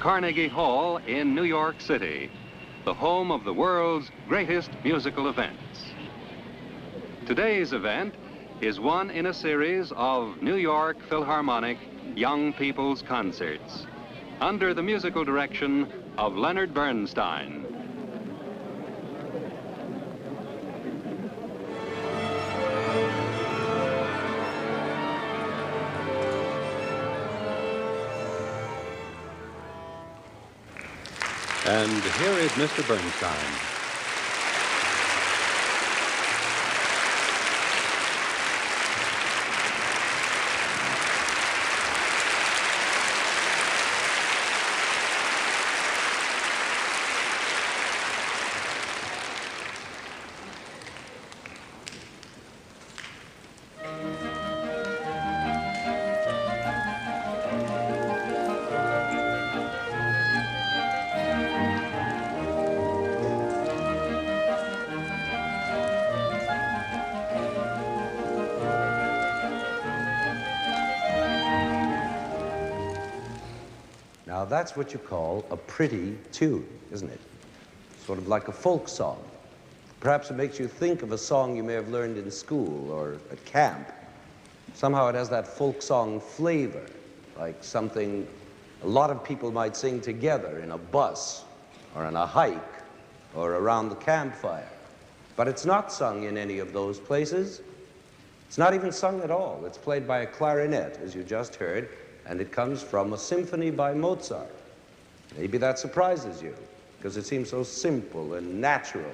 Carnegie Hall in New York City, the home of the world's greatest musical events. Today's event is one in a series of New York Philharmonic Young People's Concerts under the musical direction of Leonard Bernstein. And here is Mr. Bernstein. Now that's what you call a pretty tune, isn't it? Sort of like a folk song. Perhaps it makes you think of a song you may have learned in school or at camp. Somehow it has that folk song flavor, like something a lot of people might sing together in a bus or on a hike or around the campfire. But it's not sung in any of those places. It's not even sung at all. It's played by a clarinet, as you just heard, and it comes from a symphony by Mozart. Maybe that surprises you, because it seems so simple and natural,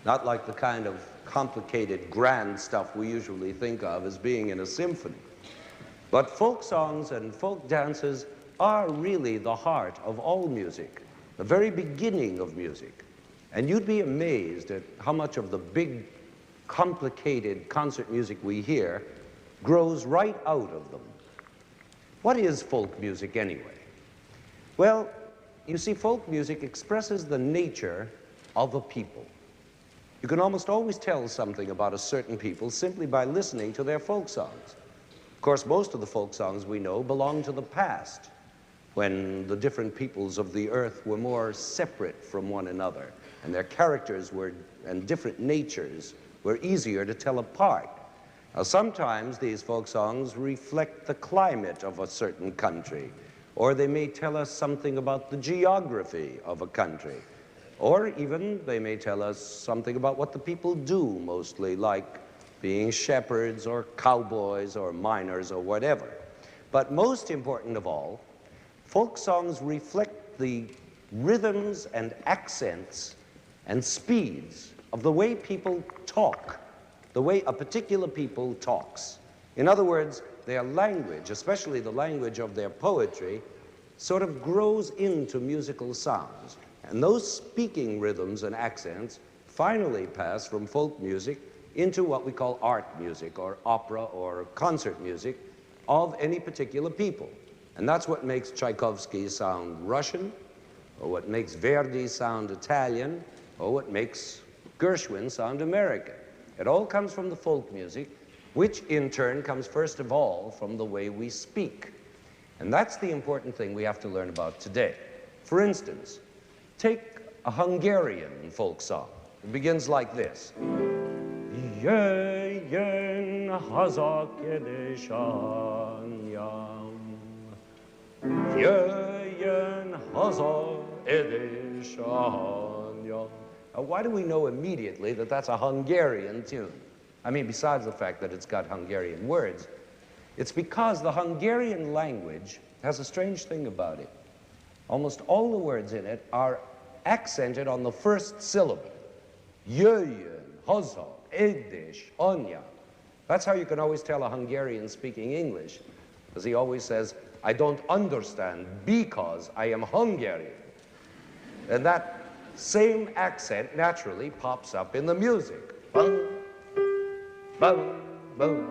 not like the kind of complicated, grand stuff we usually think of as being in a symphony. But folk songs and folk dances are really the heart of all music, the very beginning of music. And you'd be amazed at how much of the big, complicated concert music we hear grows right out of them. What is folk music anyway? Well, you see, folk music expresses the nature of a people. You can almost always tell something about a certain people simply by listening to their folk songs. Of course, most of the folk songs we know belong to the past, when the different peoples of the earth were more separate from one another, and their characters and different natures were easier to tell apart. Now, sometimes these folk songs reflect the climate of a certain country, or they may tell us something about the geography of a country, or even they may tell us something about what the people do mostly, like being shepherds or cowboys or miners or whatever. But most important of all, folk songs reflect the rhythms and accents and speeds of the way people talk, the way a particular people talks. In other words, their language, especially the language of their poetry, sort of grows into musical sounds. And those speaking rhythms and accents finally pass from folk music into what we call art music or opera or concert music of any particular people. And that's what makes Tchaikovsky sound Russian, or what makes Verdi sound Italian, or what makes Gershwin sound American. It all comes from the folk music, which in turn comes first of all from the way we speak. And that's the important thing we have to learn about today. For instance, take a Hungarian folk song. It begins like this. Jöjjön haza édesanyám, jöjjön haza édesanyám. Now, why do we know immediately that that's a Hungarian tune? I mean, besides the fact that it's got Hungarian words, it's because the Hungarian language has a strange thing about it. Almost all the words in it are accented on the first syllable. Jöjjön haza édesanyám. That's how you can always tell a Hungarian speaking English, because he always says, I don't understand because I am Hungarian. And that same accent naturally pops up in the music. Bum, bum, bum,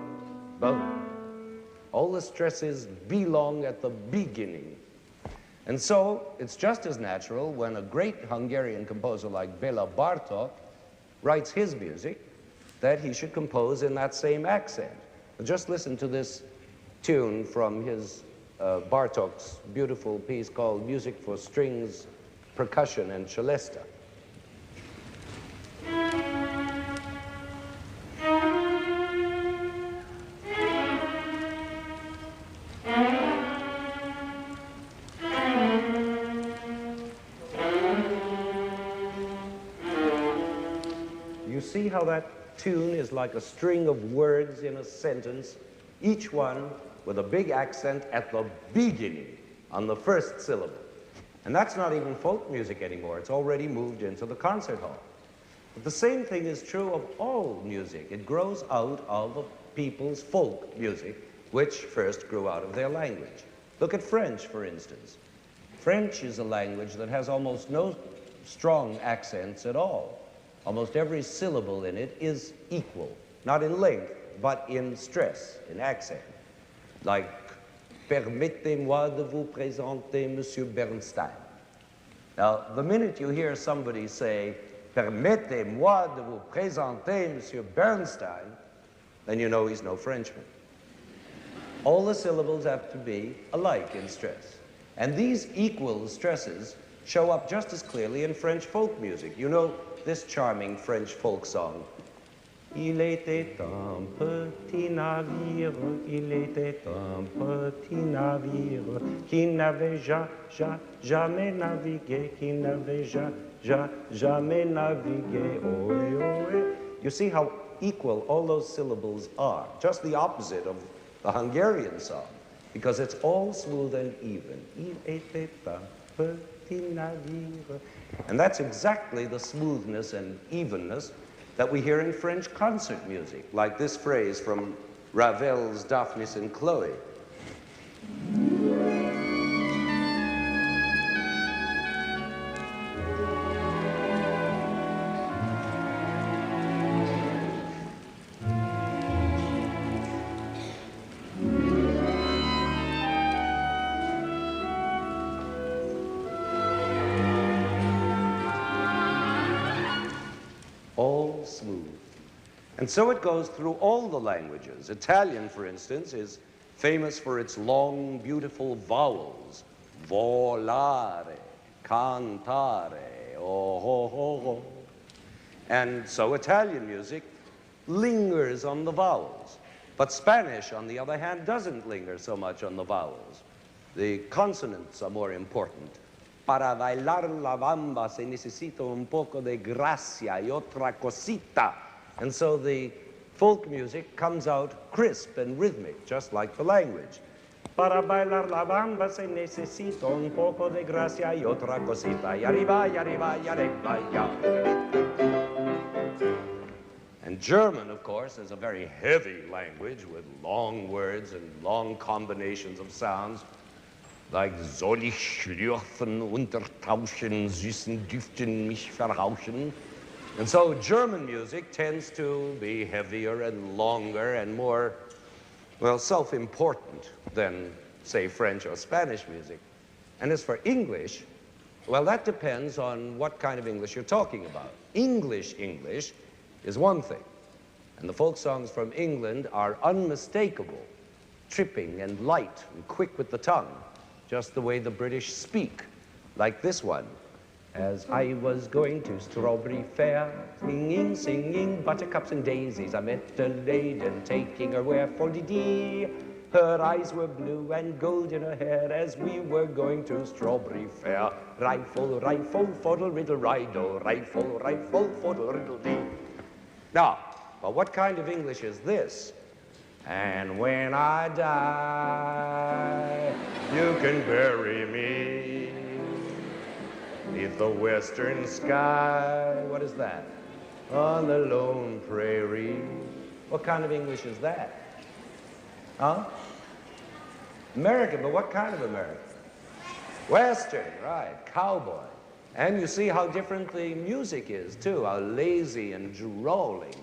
bum. All the stresses belong at the beginning. And so it's just as natural when a great Hungarian composer like Béla Bartók writes his music that he should compose in that same accent. Just listen to this tune from his Bartok's beautiful piece called Music for Strings, Percussion, and Celesta. You see how that tune is like a string of words in a sentence, each one with a big accent at the beginning on the first syllable. And that's not even folk music anymore. It's already moved into the concert hall. But the same thing is true of all music. It grows out of people's folk music, which first grew out of their language. Look at French, for instance. French is a language that has almost no strong accents at all. Almost every syllable in it is equal, not in length, but in stress, in accent. Like, permettez-moi de vous présenter Monsieur Bernstein. Now, the minute you hear somebody say, permettez-moi de vous présenter Monsieur Bernstein, then you know he's no Frenchman. All the syllables have to be alike in stress. And these equal stresses show up just as clearly in French folk music. You know this charming French folk song. Il était un petit navire, il était un petit navire, qui n'avait jamais navigué, qui n'avait jamais navigué, ohé, ohé. You see how equal all those syllables are, just the opposite of the Hungarian song, because it's all smooth and even. Il était un petit navire. And that's exactly the smoothness and evenness that we hear in French concert music, like this phrase from Ravel's Daphnis and Chloe. All smooth. And so it goes through all the languages. Italian, for instance, is famous for its long, beautiful vowels. Volare, cantare, oh, ho, ho, ho. And so Italian music lingers on the vowels. But Spanish, on the other hand, doesn't linger so much on the vowels. The consonants are more important. Para bailar la bamba se necesita un poco de gracia y otra cosita. And so the folk music comes out crisp and rhythmic, just like the language. Para bailar la bamba se necesita un poco de gracia y otra cosita. Y arriba, y arriba, y arriba, y arriba. And German, of course, is a very heavy language with long words and long combinations of sounds. Like, soll ich schlürfen, untertauschen, süßen Düften mich verrauschen. And so German music tends to be heavier and longer and more, well, self-important than, say, French or Spanish music. And as for English, well, that depends on what kind of English you're talking about. English is one thing. And the folk songs from England are unmistakable, tripping and light and quick with the tongue, just the way the British speak, like this one. As I was going to Strawberry Fair, singing, singing, buttercups and daisies, I met a lady taking her where for dee. Her eyes were blue and gold in her hair as we were going to Strawberry Fair. Rifle, rifle, foddle, riddle, rido, rifle, rifle, foddle, riddle, dee. Now, but what kind of English is this? And when I die, you can bury me beneath the western sky. What is that? On the lone prairie. What kind of English is that? Huh? American, but what kind of American? Western, right, cowboy. And you see how different the music is, too, how lazy and drawling.